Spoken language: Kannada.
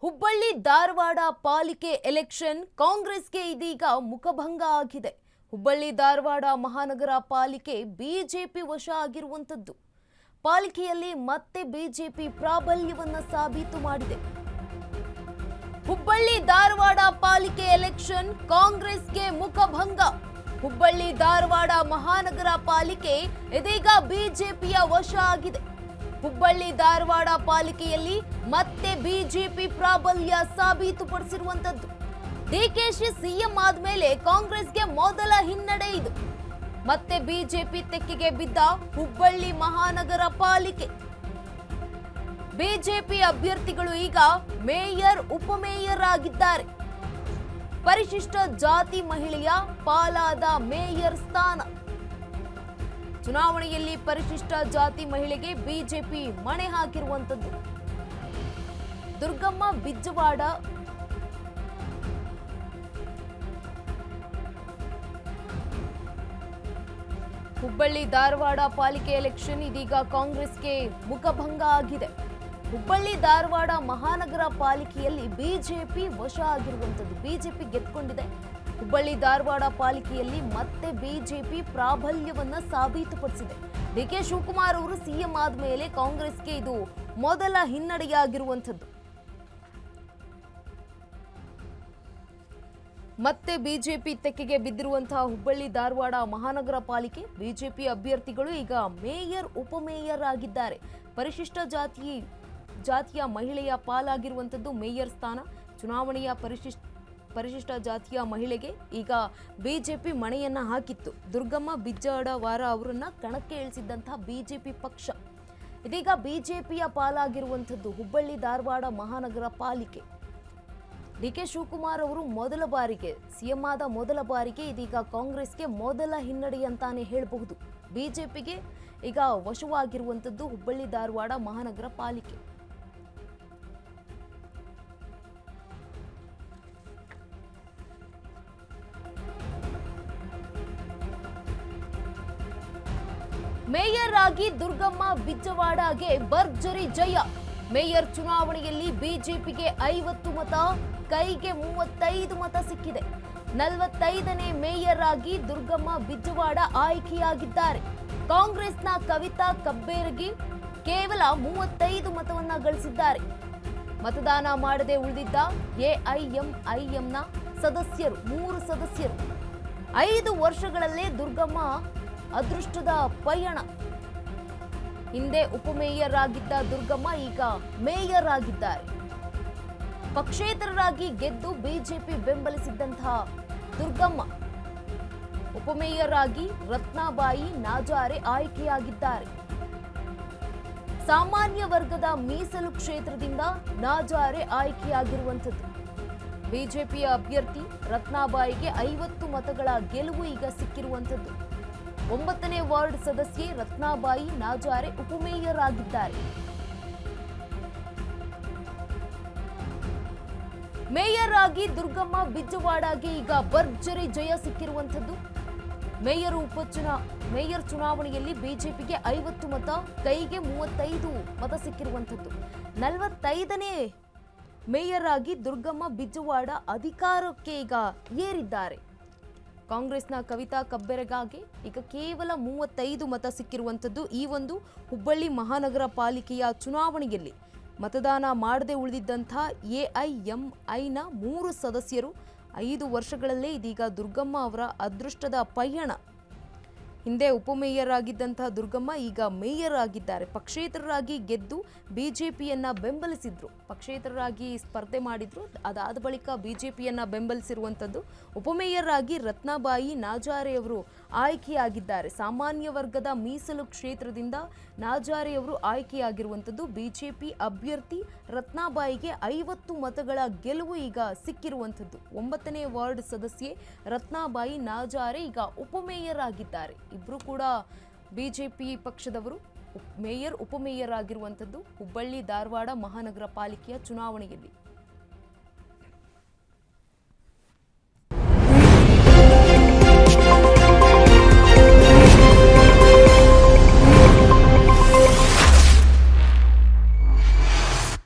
ಹುಬ್ಬಳ್ಳಿ ಧಾರವಾಡ ಪಾಲಿಕೆ ಎಲೆಕ್ಷನ್ ಕಾಂಗ್ರೆಸ್ಗೆ ಇದೀಗ ಮುಖಭಂಗ ಆಗಿದೆ. ಹುಬ್ಬಳ್ಳಿ ಧಾರವಾಡ ಮಹಾನಗರ ಪಾಲಿಕೆ ಬಿಜೆಪಿ ವಶ ಆಗಿರುವಂತದ್ದು. ಪಾಲಿಕೆಯಲ್ಲಿ ಮತ್ತೆ ಬಿಜೆಪಿ ಪ್ರಾಬಲ್ಯವನ್ನ ಸಾಬೀತು ಮಾಡಿದೆ. ಹುಬ್ಬಳ್ಳಿ ಧಾರವಾಡ ಪಾಲಿಕೆ ಎಲೆಕ್ಷನ್ ಕಾಂಗ್ರೆಸ್ಗೆ ಮುಖಭಂಗ. ಹುಬ್ಬಳ್ಳಿ ಧಾರವಾಡ ಮಹಾನಗರ ಪಾಲಿಕೆ ಇದೀಗ ಬಿಜೆಪಿಯ ವಶ ಆಗಿದೆ. ಹುಬ್ಬಳ್ಳಿ ಧಾರವಾಡ ಪಾಲಿಕೆಯಲ್ಲಿ ಮತ್ತೆ ಬಿಜೆಪಿ ಪ್ರಾಬಲ್ಯ ಸಾಬೀತುಪಡಿಸಿರುವಂತದ್ದು. ಡಿಕೆಶಿ ಸಿಎಂ ಆದ್ಮೇಲೆ ಕಾಂಗ್ರೆಸ್ಗೆ ಮೊದಲ ಹಿನ್ನಡೆ ಇದು. ಮತ್ತೆ ಬಿಜೆಪಿ ತೆಕ್ಕೆಗೆ ಬಿದ್ದ ಹುಬ್ಬಳ್ಳಿ ಮಹಾನಗರ ಪಾಲಿಕೆ. ಬಿಜೆಪಿ ಅಭ್ಯರ್ಥಿಗಳು ಈಗ ಮೇಯರ್ ಉಪಮೇಯರ್ ಆಗಿದ್ದಾರೆ. ಪರಿಶಿಷ್ಟ ಜಾತಿ ಮಹಿಳೆಯ ಪಾಲಾದ ಮೇಯರ್ ಸ್ಥಾನ. ಚುನಾವಣೆಯಲ್ಲಿ ಪರಿಶಿಷ್ಟ ಜಾತಿ ಮಹಿಳೆಗೆ ಬಿಜೆಪಿ ಮಣೆ ಹಾಕಿರುವಂತದ್ದು. ದುರ್ಗಮ್ಮ ಬಿಜ್ಜವಾಡ ಹುಬ್ಬಳ್ಳಿ ಧಾರವಾಡ ಪಾಲಿಕೆ ಎಲೆಕ್ಷನ್ ಇದೀಗ ಕಾಂಗ್ರೆಸ್ಗೆ ಮುಖಭಂಗ ಆಗಿದೆ. ಹುಬ್ಬಳ್ಳಿ ಧಾರವಾಡ ಮಹಾನಗರ ಪಾಲಿಕೆಯಲ್ಲಿ ಬಿಜೆಪಿ ವಶ ಆಗಿರುವಂತದ್ದು. ಬಿಜೆಪಿ ಗೆದ್ದುಕೊಂಡಿದೆ. ಹುಬ್ಬಳ್ಳಿ ಧಾರವಾಡ ಪಾಲಿಕೆಯಲ್ಲಿ ಮತ್ತೆ ಬಿಜೆಪಿ ಪ್ರಾಬಲ್ಯವನ್ನ ಸಾಬೀತುಪಡಿಸಿದೆ. ಡಿಕೆ ಶಿವಕುಮಾರ್ ಅವರು ಸಿಎಂ ಆದ್ಮೇಲೆ ಕಾಂಗ್ರೆಸ್ಗೆ ಇದು ಮೊದಲ ಹಿನ್ನಡೆಯಾಗಿರುವಂತದ್ದು. ಮತ್ತೆ ಬಿಜೆಪಿ ತೆಕ್ಕೆಗೆ ಬಿದ್ದಿರುವಂತಹ ಹುಬ್ಬಳ್ಳಿ ಧಾರವಾಡ ಮಹಾನಗರ ಪಾಲಿಕೆ ಬಿಜೆಪಿ ಅಭ್ಯರ್ಥಿಗಳು ಈಗ ಮೇಯರ್ ಉಪಮೇಯರ್ ಆಗಿದ್ದಾರೆ. ಪರಿಶಿಷ್ಟ ಜಾತಿಯ ಮಹಿಳೆಯ ಪಾಲಾಗಿರುವಂತದ್ದು ಮೇಯರ್ ಸ್ಥಾನ. ಚುನಾವಣೆಯ ಪರಿಶಿಷ್ಟ ಜಾತಿಯ ಮಹಿಳೆಗೆ ಈಗ ಬಿಜೆಪಿ ಮಣೆಯನ್ನ ಹಾಕಿತ್ತು. ದುರ್ಗಮ್ಮ ಬಿಜ್ಜವಾಡ ಅವರನ್ನ ಕಣಕ್ಕೆ ಇಳಿಸಿದ್ದಂತಹ ಬಿಜೆಪಿ ಪಕ್ಷ ಇದೀಗ ಬಿಜೆಪಿಯ ಪಾಲಾಗಿರುವಂತದ್ದು ಹುಬ್ಬಳ್ಳಿ ಧಾರವಾಡ ಮಹಾನಗರ ಪಾಲಿಕೆ. ಡಿಕೆ ಶಿವಕುಮಾರ್ ಅವರು ಮೊದಲ ಬಾರಿಗೆ ಸಿಎಂ ಆದ ಮೊದಲ ಬಾರಿಗೆ ಇದೀಗ ಕಾಂಗ್ರೆಸ್ಗೆ ಮೊದಲ ಹಿನ್ನಡೆ ಅಂತಾನೆ ಹೇಳಬಹುದು. ಬಿಜೆಪಿಗೆ ಈಗ ವಶವಾಗಿರುವಂತದ್ದು ಹುಬ್ಬಳ್ಳಿ ಧಾರವಾಡ ಮಹಾನಗರ ಪಾಲಿಕೆ. ಮೇಯರ್ ಆಗಿ ದುರ್ಗಮ್ಮ ಬಿಜ್ಜವಾಡಗೆ ಭರ್ಜರಿ ಜಯ. ಮೇಯರ್ ಚುನಾವಣೆಯಲ್ಲಿ ಬಿಜೆಪಿಗೆ 50 ಮತ, ಕೈಗೆ 35 ಮತ ಸಿಕ್ಕಿದೆ. 45ನೇ ಮೇಯರ್ ಆಗಿ ದುರ್ಗಮ್ಮ ಬಿಜ್ಜವಾಡ ಆಯ್ಕೆಯಾಗಿದ್ದಾರೆ. ಕಾಂಗ್ರೆಸ್ನ ಕವಿತಾ ಕಬ್ಬೇರಗಿ ಕೇವಲ 35 ಮತವನ್ನ ಗಳಿಸಿದ್ದಾರೆ. ಮತದಾನ ಮಾಡದೆ ಉಳಿದಿದ್ದ ಎಐಎಂಐಎಂನ ಸದಸ್ಯರು 3 ಸದಸ್ಯರು. 5 ವರ್ಷಗಳಲ್ಲೇ ದುರ್ಗಮ್ಮ ಅದೃಷ್ಟದ ಪಯಣ. ಹಿಂದೆ ಉಪಮೇಯರ್ ಆಗಿದ್ದ ದುರ್ಗಮ್ಮ ಈಗ ಮೇಯರ್ ಆಗಿದ್ದಾರೆ. ಪಕ್ಷೇತರರಾಗಿ ಗೆದ್ದು ಬಿಜೆಪಿ ಬೆಂಬಲಿಸಿದ್ದಂತಹ ದುರ್ಗಮ್ಮ ಉಪಮೇಯರ್ ಆಗಿ ರತ್ನಾಬಾಯಿ ನಾಜಾರೆ ಆಯ್ಕೆಯಾಗಿದ್ದಾರೆ. ಸಾಮಾನ್ಯ ವರ್ಗದ ಮೀಸಲು ಕ್ಷೇತ್ರದಿಂದ ನಾಜಾರೆ ಆಯ್ಕೆಯಾಗಿರುವಂಥದ್ದು. ಬಿಜೆಪಿಯ ಅಭ್ಯರ್ಥಿ ರತ್ನಾಬಾಯಿಗೆ 50 ಮತಗಳ ಗೆಲುವು ಈಗ ಸಿಕ್ಕಿರುವಂಥದ್ದು. 9ನೇ ವಾರ್ಡ್ ಸದಸ್ಯೆ ರತ್ನಾಬಾಯಿ ನಾಜಾರೆ ಉಪಮೇಯರ್ ಆಗಿದ್ದಾರೆ. ಮೇಯರ್ ಆಗಿ ದುರ್ಗಮ್ಮ ಬಿಜ್ಜವಾಡಗೆ ಈಗ ಭರ್ಜರಿ ಜಯ ಸಿಕ್ಕಿರುವಂಥದ್ದು. ಮೇಯರ್ ಚುನಾವಣೆಯಲ್ಲಿ ಬಿಜೆಪಿಗೆ 50 ಮತ, ಕೈಗೆ 35 ಮತ ಸಿಕ್ಕಿರುವಂಥದ್ದು. 45ನೇ ಮೇಯರ್ ಆಗಿ ದುರ್ಗಮ್ಮ ಬಿಜ್ಜವಾಡ ಅಧಿಕಾರಕ್ಕೆ ಈಗ ಏರಿದ್ದಾರೆ. ಕಾಂಗ್ರೆಸ್ನ ಕವಿತಾ ಕಬ್ಬೆರಗಾಗಿ ಈಗ ಕೇವಲ 35 ಮತ ಸಿಕ್ಕಿರುವಂಥದ್ದು. ಈ ಒಂದು ಹುಬ್ಬಳ್ಳಿ ಮಹಾನಗರ ಪಾಲಿಕೆಯ ಚುನಾವಣೆಯಲ್ಲಿ ಮತದಾನ ಮಾಡದೆ ಉಳಿದಿದ್ದಂಥ ಎಐಎಂಐನ 3 ಸದಸ್ಯರು 5 ವರ್ಷಗಳಲ್ಲೇ ಇದೀಗ ದುರ್ಗಮ್ಮ ಅವರ ಅದೃಷ್ಟದ ಪಯಣ. ಹಿಂದೆ ಉಪಮೇಯರ್ ಆಗಿದ್ದಂತಹ ದುರ್ಗಮ್ಮ ಈಗ ಮೇಯರ್ ಆಗಿದ್ದಾರೆ. ಪಕ್ಷೇತರರಾಗಿ ಗೆದ್ದು ಬಿಜೆಪಿಯನ್ನ ಬೆಂಬಲಿಸಿದ್ರು. ಪಕ್ಷೇತರರಾಗಿ ಸ್ಪರ್ಧೆ ಮಾಡಿದ್ರು. ಅದಾದ ಬಳಿಕ ಬಿಜೆಪಿಯನ್ನ ಬೆಂಬಲಿಸಿರುವಂಥದ್ದು. ಉಪಮೇಯರ್ ಆಗಿ ರತ್ನಾಬಾಯಿ ನಾಜಾರೆ ಅವರು ಆಯ್ಕೆಯಾಗಿದ್ದಾರೆ. ಸಾಮಾನ್ಯ ವರ್ಗದ ಮೀಸಲು ಕ್ಷೇತ್ರದಿಂದ ನಾಜಾರೆ ಅವರು ಆಯ್ಕೆಯಾಗಿರುವಂಥದ್ದು. ಬಿಜೆಪಿ ಅಭ್ಯರ್ಥಿ ರತ್ನಾಬಾಯಿಗೆ 50 ಮತಗಳ ಗೆಲುವು ಈಗ ಸಿಕ್ಕಿರುವಂಥದ್ದು. 9ನೇ ವಾರ್ಡ್ ಸದಸ್ಯೆ ರತ್ನಾಬಾಯಿ ನಾಜಾರೆ ಈಗ ಉಪಮೇಯರ್ ಆಗಿದ್ದಾರೆ. ಇಬ್ರು ಕೂಡ ಬಿಜೆಪಿ ಪಕ್ಷದವರು ಮೇಯರ್ ಉಪಮೇಯರ್ ಆಗಿರುವಂಥದ್ದು ಹುಬ್ಬಳ್ಳಿ ಧಾರವಾಡ ಮಹಾನಗರ ಪಾಲಿಕೆಯ ಚುನಾವಣೆಯಲ್ಲಿ.